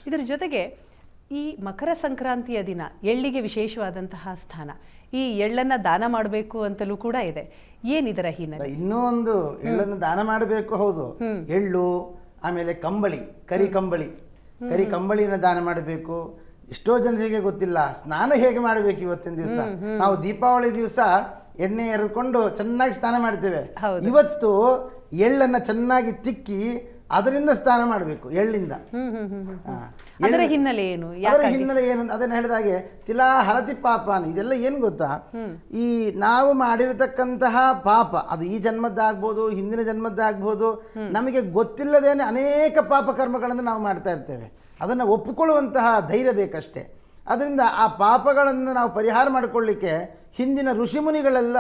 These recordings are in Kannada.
ಇದರ ಜೊತೆಗೆ ಈ ಮಕರ ಸಂಕ್ರಾಂತಿಯ ದಿನ ಎಳ್ಳಿಗೆ ವಿಶೇಷವಾದಂತಹ ಸ್ಥಾನ, ಈ ಎಳ್ಳನ್ನು ದಾನ ಮಾಡಬೇಕು ಅಂತಲೂ ಕೂಡ ಇದೆ. ಏನಿದರ ಹಿನ್ನೆಲೆ? ಇನ್ನೂ ಒಂದು, ಎಳ್ಳನ್ನು ದಾನ ಮಾಡಬೇಕು, ಹೌದು. ಎಳ್ಳು, ಆಮೇಲೆ ಕಂಬಳಿ, ಕರಿ ಕಂಬಳಿನ ದಾನ ಮಾಡಬೇಕು. ಎಷ್ಟೋ ಜನರಿಗೆ ಗೊತ್ತಿಲ್ಲ ಸ್ನಾನ ಹೇಗೆ ಮಾಡಬೇಕು. ಇವತ್ತಿನ ದಿವಸ ನಾವು ದೀಪಾವಳಿ ದಿವಸ ಎಣ್ಣೆ ಎರೆದುಕೊಂಡು ಚೆನ್ನಾಗಿ ಸ್ನಾನ ಮಾಡ್ತೇವೆ. ಇವತ್ತು ಎಳ್ಳನ್ನು ಚೆನ್ನಾಗಿ ತಿಕ್ಕಿ ಅದರಿಂದ ಸ್ನಾನ ಮಾಡಬೇಕು, ಎಳ್ಳಿಂದ. ಅದರ ಹಿನ್ನೆಲೆ ಏನು? ಅದರ ಹಿನ್ನೆಲೆ ಏನು ಅದನ್ನು ಹೇಳಿದಾಗೆ ತಿಲಾ ಹರತಿ ಪಾಪ, ಇದೆಲ್ಲ ಏನು ಗೊತ್ತಾ, ಈ ನಾವು ಮಾಡಿರತಕ್ಕಂತಹ ಪಾಪ, ಅದು ಈ ಜನ್ಮದ್ದಾಗ್ಬೋದು, ಹಿಂದಿನ ಜನ್ಮದ್ದಾಗ್ಬೋದು, ನಮಗೆ ಗೊತ್ತಿಲ್ಲದೇನೆ ಅನೇಕ ಪಾಪ ಕರ್ಮಗಳನ್ನು ನಾವು ಮಾಡ್ತಾ ಇರ್ತೇವೆ. ಅದನ್ನು ಒಪ್ಪಿಕೊಳ್ಳುವಂತಹ ಧೈರ್ಯ ಬೇಕಷ್ಟೇ. ಅದರಿಂದ ಆ ಪಾಪಗಳನ್ನು ನಾವು ಪರಿಹಾರ ಮಾಡಿಕೊಳ್ಳಿಕ್ಕೆ ಹಿಂದಿನ ಋಷಿಮುನಿಗಳೆಲ್ಲ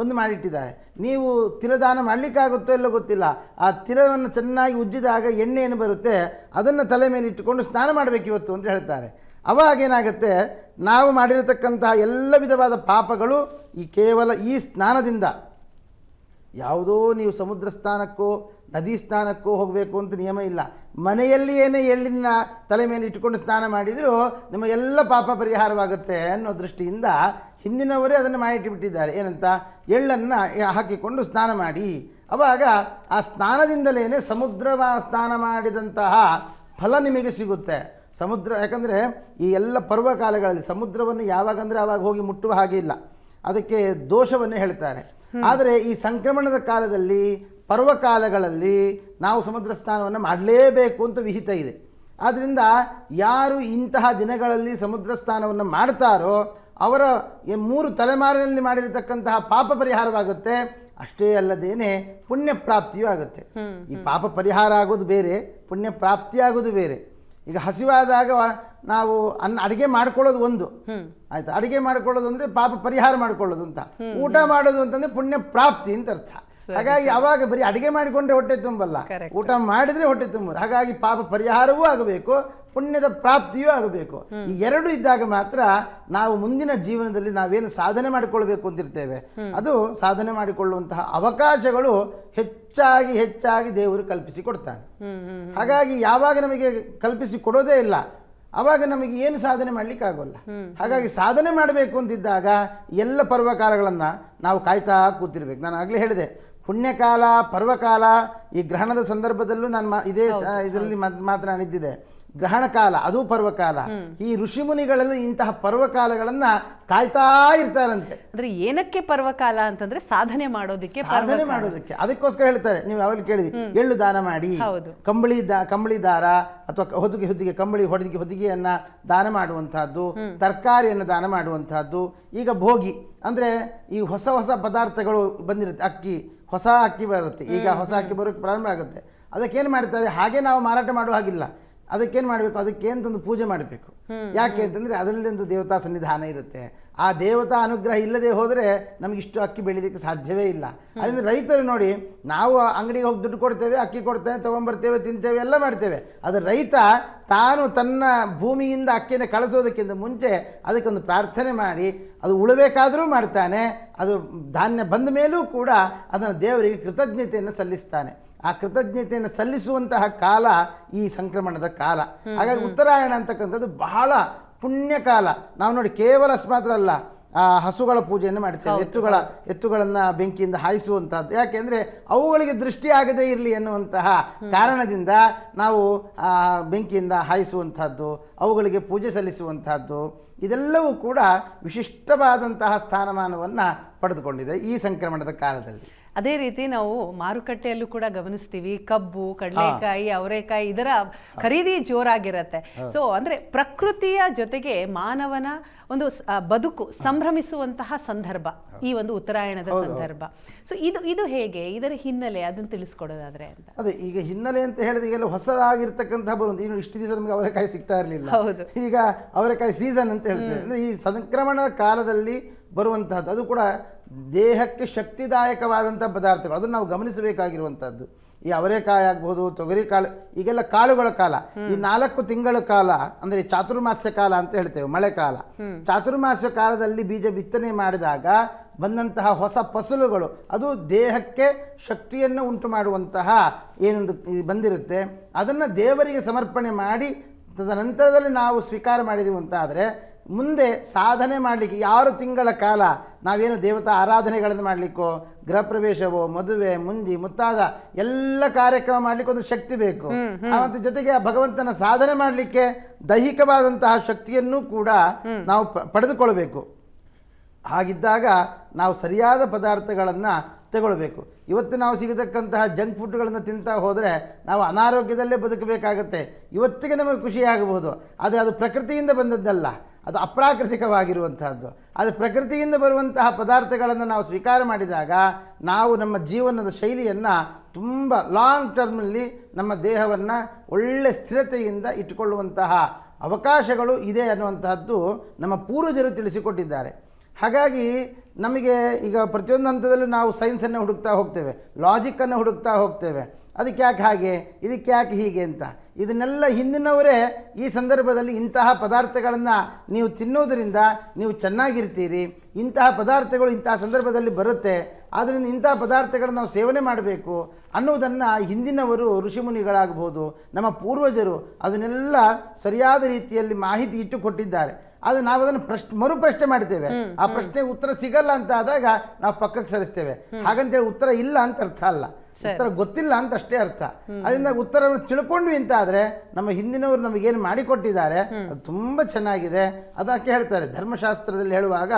ಒಂದು ಮಾಡಿಟ್ಟಿದ್ದಾರೆ. ನೀವು ತಿಲದಾನ ಮಾಡಲಿಕ್ಕಾಗುತ್ತೋ ಇಲ್ಲೋ ಗೊತ್ತಿಲ್ಲ, ಆ ತಿಲವನ್ನು ಚೆನ್ನಾಗಿ ಉಜ್ಜಿದಾಗ ಎಣ್ಣೆ ಏನು ಬರುತ್ತೆ ಅದನ್ನು ತಲೆ ಮೇಲೆ ಇಟ್ಟುಕೊಂಡು ಸ್ನಾನ ಮಾಡಬೇಕು ಇವತ್ತು ಅಂತ ಹೇಳ್ತಾರೆ. ಅವಾಗ ಏನಾಗುತ್ತೆ, ನಾವು ಮಾಡಿರತಕ್ಕಂತಹ ಎಲ್ಲ ವಿಧವಾದ ಪಾಪಗಳು ಕೇವಲ ಈ ಸ್ನಾನದಿಂದ, ಯಾವುದೋ ನೀವು ಸಮುದ್ರ ಸ್ನಾನಕ್ಕೋ ನದಿ ಸ್ನಾನಕ್ಕೂ ಹೋಗಬೇಕು ಅಂತ ನಿಯಮ ಇಲ್ಲ. ಮನೆಯಲ್ಲಿಯೇ ಎಳ್ಳಿನ ತಲೆ ಮೇಲೆ ಇಟ್ಟುಕೊಂಡು ಸ್ನಾನ ಮಾಡಿದರೂ ನಿಮ್ಮ ಎಲ್ಲ ಪಾಪ ಪರಿಹಾರವಾಗುತ್ತೆ ಅನ್ನೋ ದೃಷ್ಟಿಯಿಂದ ಹಿಂದಿನವರೇ ಅದನ್ನು ಮಾಡಿಟ್ಟುಬಿಟ್ಟಿದ್ದಾರೆ. ಏನಂತ, ಎಳ್ಳನ್ನು ಹಾಕಿಕೊಂಡು ಸ್ನಾನ ಮಾಡಿ. ಆವಾಗ ಆ ಸ್ನಾನದಿಂದಲೇ ಸಮುದ್ರ ಸ್ನಾನ ಮಾಡಿದಂತಹ ಫಲ ನಿಮಗೆ ಸಿಗುತ್ತೆ. ಸಮುದ್ರ, ಯಾಕಂದರೆ ಈ ಎಲ್ಲ ಪರ್ವಕಾಲಗಳಲ್ಲಿ ಸಮುದ್ರವನ್ನು ಯಾವಾಗಂದರೆ ಆವಾಗ ಹೋಗಿ ಮುಟ್ಟುವ ಹಾಗೆ ಇಲ್ಲ, ಅದಕ್ಕೆ ದೋಷವನ್ನೇ ಹೇಳ್ತಾರೆ. ಆದರೆ ಈ ಸಂಕ್ರಮಣದ ಕಾಲದಲ್ಲಿ, ಪರ್ವಕಾಲಗಳಲ್ಲಿ ನಾವು ಸಮುದ್ರ ಸ್ನಾನವನ್ನು ಮಾಡಲೇಬೇಕು ಅಂತ ವಿಹಿತ ಇದೆ. ಆದ್ದರಿಂದ ಯಾರು ಇಂತಹ ದಿನಗಳಲ್ಲಿ ಸಮುದ್ರ ಸ್ನಾನವನ್ನು ಮಾಡ್ತಾರೋ ಅವರ 3 ತಲೆಮಾರಿನಲ್ಲಿ ಮಾಡಿರತಕ್ಕಂತಹ ಪಾಪ ಪರಿಹಾರವಾಗುತ್ತೆ. ಅಷ್ಟೇ ಅಲ್ಲದೇನೆ ಪುಣ್ಯ ಪ್ರಾಪ್ತಿಯೂ ಆಗುತ್ತೆ. ಈ ಪಾಪ ಪರಿಹಾರ ಆಗೋದು ಬೇರೆ, ಪುಣ್ಯ ಪ್ರಾಪ್ತಿ ಆಗೋದು ಬೇರೆ. ಈಗ ಹಸಿವಾದಾಗ ನಾವು ಅಡುಗೆ ಮಾಡ್ಕೊಳ್ಳೋದು ಒಂದು ಆಯ್ತಾ, ಅಡುಗೆ ಮಾಡ್ಕೊಳ್ಳೋದು ಅಂದರೆ ಪಾಪ ಪರಿಹಾರ ಮಾಡ್ಕೊಳ್ಳೋದು ಅಂತ, ಊಟ ಮಾಡೋದು ಅಂತಂದರೆ ಪುಣ್ಯ ಪ್ರಾಪ್ತಿ ಅಂತ ಅರ್ಥ. ಹಾಗಾಗಿ ಅವಾಗ ಬರೀ ಅಡುಗೆ ಮಾಡಿಕೊಂಡ್ರೆ ಹೊಟ್ಟೆ ತುಂಬಲ್ಲ, ಊಟ ಮಾಡಿದರೆ ಹೊಟ್ಟೆ ತುಂಬೋದು. ಹಾಗಾಗಿ ಪಾಪ ಪರಿಹಾರವೂ ಆಗಬೇಕು, ಪುಣ್ಯದ ಪ್ರಾಪ್ತಿಯೂ ಆಗಬೇಕು. ಈ ಎರಡು ಇದ್ದಾಗ ಮಾತ್ರ ನಾವು ಮುಂದಿನ ಜೀವನದಲ್ಲಿ ನಾವೇನು ಸಾಧನೆ ಮಾಡಿಕೊಳ್ಬೇಕು ಅಂತಿರ್ತೇವೆ ಅದು ಸಾಧನೆ ಮಾಡಿಕೊಳ್ಳುವಂತಹ ಅವಕಾಶಗಳು ಹೆಚ್ಚಾಗಿ ದೇವರು ಕಲ್ಪಿಸಿ ಕೊಡ್ತಾನೆ. ಹಾಗಾಗಿ ಯಾವಾಗ ನಮಗೆ ಕಲ್ಪಿಸಿ ಕೊಡೋದೇ ಇಲ್ಲ ಆವಾಗ ನಮಗೆ ಏನು ಸಾಧನೆ ಮಾಡಲಿಕ್ಕೆ ಆಗೋಲ್ಲ. ಹಾಗಾಗಿ ಸಾಧನೆ ಮಾಡಬೇಕು ಅಂತಿದ್ದಾಗ ಎಲ್ಲ ಪರ್ವಕಾಲಗಳನ್ನು ನಾವು ಕಾಯ್ತಾ ಕೂತಿರ್ಬೇಕು. ನಾನು ಆಗಲೇ ಹೇಳಿದೆ, ಪುಣ್ಯಕಾಲ, ಪರ್ವಕಾಲ, ಈ ಗ್ರಹಣದ ಸಂದರ್ಭದಲ್ಲೂ ನಾನು ಇದರಲ್ಲಿ ಮಾತನಾಡಿದ್ದಿದೆ. ಗ್ರಹಣ ಕಾಲ ಅದು ಪರ್ವಕಾಲ. ಈ ಋಷಿಮುನಿಗಳೆಲ್ಲ ಇಂತಹ ಪರ್ವಕಾಲಗಳನ್ನು ಕಾಯ್ತಾ ಇರ್ತಾರಂತೆ. ಅಂದ್ರೆ ಏನಕ್ಕೆ ಪರ್ವಕಾಲ ಅಂತಂದ್ರೆ ಸಾಧನೆ ಮಾಡೋದಕ್ಕೆ. ಅದಕ್ಕೋಸ್ಕರ ಹೇಳ್ತಾರೆ, ನೀವು ಯಾವಾಗ ಕೇಳಿದ್ರಿ, ಎಳ್ಳು ದಾನ ಮಾಡಿ, ಕಂಬಳಿ ದಾರ ಅಥವಾ ಹೊದಿಗೆ ಕಂಬಳಿ ಹೊದಿಗೆಯನ್ನ ದಾನ ಮಾಡುವಂತಹದ್ದು, ತರಕಾರಿಯನ್ನು ದಾನ ಮಾಡುವಂತಹದ್ದು. ಈಗ ಭೋಗಿ ಅಂದ್ರೆ ಈ ಹೊಸ ಪದಾರ್ಥಗಳು ಬಂದಿರುತ್ತೆ, ಹೊಸ ಅಕ್ಕಿ ಬರುತ್ತೆ. ಈಗ ಹೊಸ ಅಕ್ಕಿ ಬರೋಕ್ಕೆ ಪ್ರಾರಂಭ ಆಗುತ್ತೆ. ಅದಕ್ಕೇನು ಮಾಡ್ತಾರೆ, ಹಾಗೆ ನಾವು ಮಾರಾಟ ಮಾಡುವ ಹಾಗಿಲ್ಲ. ಅದಕ್ಕೇನು ಮಾಡಬೇಕು, ಅದಕ್ಕೆ ಅಂತಂದು ಪೂಜೆ ಮಾಡಬೇಕು. ಯಾಕೆ ಅಂತಂದರೆ ಅದರಲ್ಲಿ ಒಂದು ದೇವತಾ ಸನ್ನಿಧಾನ ಇರುತ್ತೆ. ಆ ದೇವತಾ ಅನುಗ್ರಹ ಇಲ್ಲದೆ ಹೋದರೆ ನಮಗಿಷ್ಟು ಅಕ್ಕಿ ಬೆಳೀಲಿಕ್ಕೆ ಸಾಧ್ಯವೇ ಇಲ್ಲ. ಅದರಿಂದ ರೈತರು ನೋಡಿ, ನಾವು ಅಂಗಡಿಗೆ ಹೋಗಿ ದುಡ್ಡು ಕೊಡ್ತೇವೆ, ಅಕ್ಕಿ ಕೊಡ್ತೇವೆ, ತೊಗೊಂಬರ್ತೇವೆ, ತಿಂತೇವೆ, ಎಲ್ಲ ಮಾಡ್ತೇವೆ. ಅದು ರೈತ ತಾನು ತನ್ನ ಭೂಮಿಯಿಂದ ಅಕ್ಕಿಯನ್ನು ಕಳಿಸೋದಕ್ಕಿಂತ ಮುಂಚೆ ಅದಕ್ಕೊಂದು ಪ್ರಾರ್ಥನೆ ಮಾಡಿ ಅದು ಉಳಬೇಕಾದರೂ ಮಾಡ್ತಾನೆ. ಅದು ಧಾನ್ಯ ಬಂದ ಮೇಲೂ ಕೂಡ ಅದನ್ನು ದೇವರಿಗೆ ಕೃತಜ್ಞತೆಯನ್ನು ಸಲ್ಲಿಸ್ತಾನೆ. ಆ ಕೃತಜ್ಞತೆಯನ್ನು ಸಲ್ಲಿಸುವಂತಹ ಕಾಲ ಈ ಸಂಕ್ರಮಣದ ಕಾಲ. ಹಾಗಾಗಿ ಉತ್ತರಾಯಣ ಅಂತಕ್ಕಂಥದ್ದು ಬಹಳ ಪುಣ್ಯ ಕಾಲ. ನಾವು ನೋಡಿ, ಕೇವಲ ಅಷ್ಟು ಮಾತ್ರ ಅಲ್ಲ, ಹಸುಗಳ ಪೂಜೆಯನ್ನು ಮಾಡ್ತೇವೆ, ಎತ್ತುಗಳನ್ನು ಬೆಂಕಿಯಿಂದ ಹಾಯಿಸುವಂತಹದ್ದು. ಯಾಕೆಂದರೆ ಅವುಗಳಿಗೆ ದೃಷ್ಟಿ ಆಗದೇ ಇರಲಿ ಎನ್ನುವಂತಹ ಕಾರಣದಿಂದ ನಾವು ಬೆಂಕಿಯಿಂದ ಹಾಯಿಸುವಂತಹದ್ದು, ಅವುಗಳಿಗೆ ಪೂಜೆ ಸಲ್ಲಿಸುವಂತಹದ್ದು, ಇದೆಲ್ಲವೂ ಕೂಡ ವಿಶಿಷ್ಟವಾದಂತಹ ಸ್ಥಾನಮಾನವನ್ನು ಪಡೆದುಕೊಂಡಿದೆ ಈ ಸಂಕ್ರಮಣದ ಕಾಲದಲ್ಲಿ. ಅದೇ ರೀತಿ ನಾವು ಮಾರುಕಟ್ಟೆಯಲ್ಲೂ ಕೂಡ ಗಮನಿಸ್ತೀವಿ, ಕಬ್ಬು, ಕಡಲೆಕಾಯಿ, ಅವರೆಕಾಯಿ ಇದರ ಖರೀದಿ ಜೋರಾಗಿರುತ್ತೆ. ಸೊ ಅಂದ್ರೆ ಪ್ರಕೃತಿಯ ಜೊತೆಗೆ ಮಾನವನ ಒಂದು ಬದುಕು ಸಂಭ್ರಮಿಸುವಂತಹ ಸಂದರ್ಭ ಈ ಒಂದು ಉತ್ತರಾಯಣದ ಸಂದರ್ಭ. ಸೊ ಇದು ಹೇಗೆ, ಇದರ ಹಿನ್ನೆಲೆ ಅದನ್ನು ತಿಳಿಸ್ಕೊಡೋದಾದ್ರೆ ಅಂತ. ಅದೇ ಈಗ ಹಿನ್ನೆಲೆ ಅಂತ ಹೇಳಿದ್ರೆ ಈಗೆಲ್ಲ ಹೊಸದಾಗಿರ್ತಕ್ಕಂತಹ ಬರುವಂತ, ಇನ್ನು ಇಷ್ಟು ದಿವಸ ನಮಗೆ ಅವರೆಕಾಯಿ ಸಿಗ್ತಾ ಇರಲಿಲ್ಲ, ಈಗ ಅವರೆಕಾಯಿ ಸೀಸನ್ ಅಂತ ಹೇಳ್ತೇವೆ. ಅಂದ್ರೆ ಈ ಸಂಕ್ರಮಣದ ಕಾಲದಲ್ಲಿ ಬರುವಂತಹದ್ದು, ಅದು ಕೂಡ ದೇಹಕ್ಕೆ ಶಕ್ತಿದಾಯಕವಾದಂಥ ಪದಾರ್ಥಗಳು, ಅದನ್ನು ನಾವು ಗಮನಿಸಬೇಕಾಗಿರುವಂಥದ್ದು. ಈ ಅವರೆಕಾಯಿ ಆಗ್ಬೋದು, ತೊಗರಿ ಕಾಳು, ಈಗೆಲ್ಲ ಕಾಳುಗಳ ಕಾಲ. ಈ 4 ತಿಂಗಳ ಕಾಲ ಅಂದರೆ ಚಾತುರ್ಮಾಸ್ಯ ಕಾಲ ಅಂತ ಹೇಳ್ತೇವೆ, ಮಳೆಕಾಲ. ಚಾತುರ್ಮಾಸ್ಯ ಕಾಲದಲ್ಲಿ ಬೀಜ ಬಿತ್ತನೆ ಮಾಡಿದಾಗ ಬಂದಂತಹ ಹೊಸ ಫಸಲುಗಳು ಅದು ದೇಹಕ್ಕೆ ಶಕ್ತಿಯನ್ನು ಉಂಟು ಮಾಡುವಂತಹ ಏನೊಂದು ಬಂದಿರುತ್ತೆ, ಅದನ್ನು ದೇವರಿಗೆ ಸಮರ್ಪಣೆ ಮಾಡಿ ತದನಂತರದಲ್ಲಿ ನಾವು ಸ್ವೀಕಾರ ಮಾಡಿದೀವಿ ಅಂತ ಆದರೆ ಮುಂದೆ ಸಾಧನೆ ಮಾಡಲಿಕ್ಕೆ 6 ತಿಂಗಳ ಕಾಲ ನಾವೇನು ದೇವತಾ ಆರಾಧನೆಗಳನ್ನು ಮಾಡಲಿಕ್ಕೋ, ಗೃಹ ಪ್ರವೇಶವೋ, ಮದುವೆ, ಮುಂಜಿ ಮುಂತಾದ ಎಲ್ಲ ಕಾರ್ಯಕ್ರಮ ಮಾಡಲಿಕ್ಕೆ ಒಂದು ಶಕ್ತಿ ಬೇಕು. ಮತ್ತು ಜೊತೆಗೆ ಆ ಭಗವಂತನ ಸಾಧನೆ ಮಾಡಲಿಕ್ಕೆ ದೈಹಿಕವಾದಂತಹ ಶಕ್ತಿಯನ್ನು ಕೂಡ ನಾವು ಪಡೆದುಕೊಳ್ಬೇಕು. ಹಾಗಿದ್ದಾಗ ನಾವು ಸರಿಯಾದ ಪದಾರ್ಥಗಳನ್ನು ತಗೊಳ್ಬೇಕು. ಇವತ್ತು ನಾವು ಸಿಗತಕ್ಕಂತಹ ಜಂಕ್ ಫುಡ್ಗಳನ್ನು ತಿಂತಾ ಹೋದರೆ ನಾವು ಅನಾರೋಗ್ಯದಲ್ಲೇ ಬದುಕಬೇಕಾಗತ್ತೆ. ಇವತ್ತಿಗೆ ನಮಗೆ ಖುಷಿಯಾಗಬಹುದು, ಆದರೆ ಅದು ಪ್ರಕೃತಿಯಿಂದ ಬಂದದ್ದಲ್ಲ, ಅದು ಅಪ್ರಾಕೃತಿಕವಾಗಿರುವಂತಹದ್ದು. ಅದು ಪ್ರಕೃತಿಯಿಂದ ಬರುವಂತಹ ಪದಾರ್ಥಗಳನ್ನು ನಾವು ಸ್ವೀಕಾರ ಮಾಡಿದಾಗ ನಾವು ನಮ್ಮ ಜೀವನದ ಶೈಲಿಯನ್ನು ತುಂಬ ಲಾಂಗ್ ಟರ್ಮಲ್ಲಿ ನಮ್ಮ ದೇಹವನ್ನು ಒಳ್ಳೆ ಸ್ಥಿರತೆಯಿಂದ ಇಟ್ಟುಕೊಳ್ಳುವಂತಹ ಅವಕಾಶಗಳು ಇದೆ ಅನ್ನುವಂತಹದ್ದು ನಮ್ಮ ಪೂರ್ವಜರು ತಿಳಿಸಿಕೊಟ್ಟಿದ್ದಾರೆ. ಹಾಗಾಗಿ ನಮಗೆ ಈಗ ಪ್ರತಿಯೊಂದು ಹಂತದಲ್ಲೂ ನಾವು ಸೈನ್ಸನ್ನು ಹುಡುಕ್ತಾ ಹೋಗ್ತೇವೆ, ಲಾಜಿಕ್ಕನ್ನು ಹುಡುಕ್ತಾ ಹೋಗ್ತೇವೆ. ಅದಕ್ಕೆ ಯಾಕೆ ಹಾಗೆ, ಇದಕ್ಕೆ ಯಾಕೆ ಹೀಗೆ ಅಂತ. ಇದನ್ನೆಲ್ಲ ಹಿಂದಿನವರೇ ಈ ಸಂದರ್ಭದಲ್ಲಿ ಇಂತಹ ಪದಾರ್ಥಗಳನ್ನು ನೀವು ತಿನ್ನೋದರಿಂದ ನೀವು ಚೆನ್ನಾಗಿರ್ತೀರಿ, ಇಂತಹ ಪದಾರ್ಥಗಳು ಇಂತಹ ಸಂದರ್ಭದಲ್ಲಿ ಬರುತ್ತೆ, ಆದ್ದರಿಂದ ಇಂತಹ ಪದಾರ್ಥಗಳನ್ನು ನಾವು ಸೇವನೆ ಮಾಡಬೇಕು ಅನ್ನೋದನ್ನು ಹಿಂದಿನವರು ಋಷಿಮುನಿಗಳಾಗಬಹುದು, ನಮ್ಮ ಪೂರ್ವಜರು ಅದನ್ನೆಲ್ಲ ಸರಿಯಾದ ರೀತಿಯಲ್ಲಿ ಮಾಹಿತಿ ಇಟ್ಟು ಕೊಟ್ಟಿದ್ದಾರೆ. ಆದರೆ ನಾವು ಅದನ್ನು ಮರುಪ್ರಶ್ನೆ ಮಾಡ್ತೇವೆ. ಆ ಪ್ರಶ್ನೆಗೆ ಉತ್ತರ ಸಿಗಲ್ಲ ಅಂತ ಆದಾಗ ನಾವು ಪಕ್ಕಕ್ಕೆ ಸರಿಸ್ತೇವೆ. ಹಾಗಂತೇಳಿ ಉತ್ತರ ಇಲ್ಲ ಅಂತ ಅರ್ಥ ಅಲ್ಲ, ಉತ್ತರ ಗೊತ್ತಿಲ್ಲ ಅಂತ ಅಷ್ಟೇ ಅರ್ಥ. ಅದರಿಂದ ಉತ್ತರವನ್ನು ತಿಳ್ಕೊಂಡ್ವಿ ಅಂತ ಆದರೆ ನಮ್ಮ ಹಿಂದಿನವರು ನಮಗೇನು ಮಾಡಿಕೊಟ್ಟಿದ್ದಾರೆ ಅದು ತುಂಬ ಚೆನ್ನಾಗಿದೆ. ಅದಕ್ಕೆ ಹೇಳ್ತಾರೆ ಧರ್ಮಶಾಸ್ತ್ರದಲ್ಲಿ ಹೇಳುವಾಗ,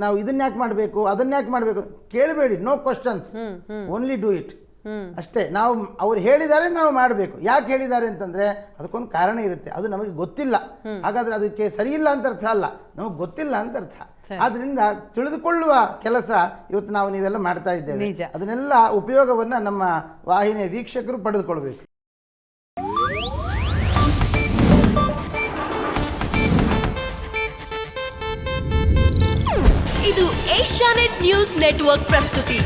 ನಾವು ಇದನ್ಯಾಕೆ ಮಾಡಬೇಕು ಅದನ್ಯಾಕೆ ಮಾಡಬೇಕು ಕೇಳಬೇಡಿ, no questions, only do it ಅಷ್ಟೇ. ನಾವು ಅವ್ರು ಹೇಳಿದ್ದಾರೆ ನಾವು ಮಾಡಬೇಕು. ಯಾಕೆ ಹೇಳಿದ್ದಾರೆ ಅಂತಂದರೆ ಅದಕ್ಕೊಂದು ಕಾರಣ ಇರುತ್ತೆ, ಅದು ನಮಗೆ ಗೊತ್ತಿಲ್ಲ. ಹಾಗಾದರೆ ಅದಕ್ಕೆ ಸರಿ ಇಲ್ಲ ಅಂತ ಅರ್ಥ ಅಲ್ಲ, ನಮಗೆ ಗೊತ್ತಿಲ್ಲ ಅಂತ ಅರ್ಥ. ಆದ್ರಿಂದ ತಿಳಿದುಕೊಳ್ಳುವ ಕೆಲಸ ಇವತ್ತು ನೀವೆಲ್ಲ ಮಾಡ್ತಾ ಇದ್ದೇವೆ. ಅದನ್ನೆಲ್ಲ ಉಪಯೋಗವನ್ನು ನಮ್ಮ ವಾಹಿನಿಯ ವೀಕ್ಷಕರು ಪಡೆದುಕೊಳ್ಬೇಕು. ಇದು ಏಷ್ಯಾನೆಟ್ ನ್ಯೂಸ್ ನೆಟ್ವರ್ಕ್ ಪ್ರಸ್ತುತಿ.